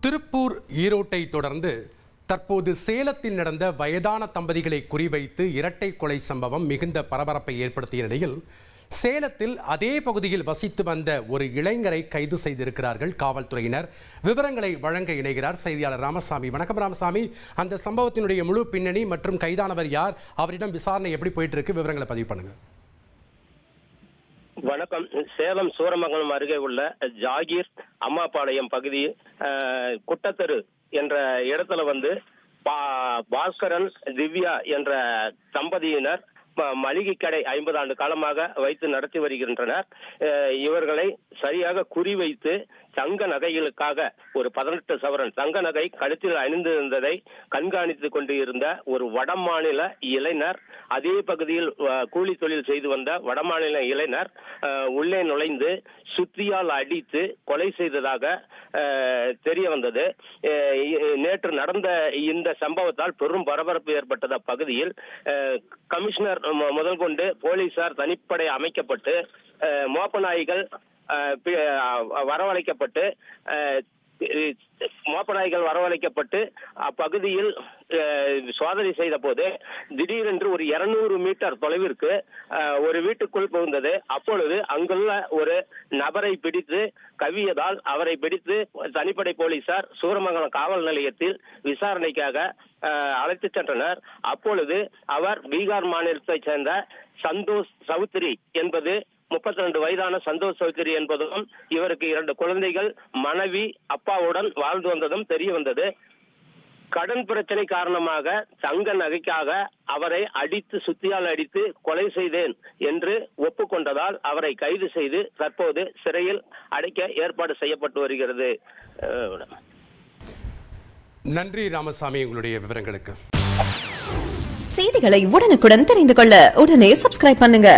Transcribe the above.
திருப்பூர் ஈரோட்டை தொடர்ந்து தற்போது சேலத்தில் நடந்த வயதான தம்பதிகளை குறிவைத்து இரட்டை கொலை சம்பவம் மிகுந்த பரபரப்பை ஏற்படுத்திய நிலையில் சேலத்தில் அதே பகுதியில் வசித்து வந்த ஒரு இளைஞரை கைது செய்திருக்கிறார்கள் காவல்துறையினர். விவரங்களை வழங்க இணைகிறார் செய்தியாளர் ராமசாமி. வணக்கம் ராமசாமி, அந்த சம்பவத்தினுடைய முழு பின்னணி மற்றும் கைதானவர் யார், அவரிடம் விசாரணை எப்படி போயிட்டு இருக்கு, விவரங்களை பதிவு பண்ணுங்க. வணக்கம். சேலம் சூரமங்கலம் அருகே உள்ள ஜாகீர் அம்மாபாளையம் பகுதியில் குட்டத்தெரு என்ற இடத்துல பாஸ்கரன் திவ்யா என்ற தம்பதியினர் மளிகை கடை 50 ஆண்டு காலமாக வைத்து நடத்தி வருகின்றனர். இவர்களை சரியாக குறிவைத்து தங்க நகைகளுக்காக ஒரு 18 சவரன் தங்க நகை கழுத்தில் அணிந்திருந்ததை கண்காணித்துக் கொண்டு இருந்த ஒரு வடமாநில இளைஞர், அதே பகுதியில் கூலி தொழில் செய்து வந்த வடமாநில இளைஞர் உள்ளே நுழைந்து சுத்தியால் அடித்து கொலை செய்ததாக தெரிய வந்தது. நேற்று நடந்த இந்த சம்பவத்தால் பெரும் பரபரப்பு ஏற்பட்டது. அப்பகுதியில் கமிஷனர் முதல் கொண்டு போலீசார் தனிப்படை அமைக்கப்பட்டு மோப்ப நாய்கள் வரவழைக்கப்பட்டு அப்பகுதியில் சோதனை செய்த போது திடீரென்று ஒரு 200 மீட்டர் தொலைவிற்கு ஒரு வீட்டுக்குள் புகுந்தது. அப்பொழுது அங்குள்ள ஒரு நபரை பிடித்து கவ்வியதால் அவரை பிடித்து தனிப்படை போலீசார் சூரமங்கலம் காவல் நிலையத்தில் விசாரணைக்காக அழைத்து சென்றனர். அப்பொழுது அவர் பீகார் மாநிலத்தைச் சேர்ந்த சந்தோஷ் சௌத்ரி என்பது 32 வயதான சந்தோஷ் சௌத்ரி என்பதும் இவருக்கு 2 குழந்தைகள், மனைவி, அப்பாவுடன் வாழ்ந்து வந்ததும் தெரிய வந்தது. கடன் பிரச்சனை காரணமாக தங்க நகைக்காக அவரை அடித்து சுத்தியால் அடித்து கொலை செய்தேன் என்று ஒப்புக்கொண்டதால் அவரை கைது செய்து தற்போது சிறையில் அடைக்க ஏற்பாடு செய்யப்பட்டு வருகிறது. நன்றி ராமசாமி, உங்களுடைய விவரங்களுக்கு. செய்திகளை உடனுக்குடன் தெரிந்து கொள்ள உடனே சப்ஸ்கிரைப் பண்ணுங்க.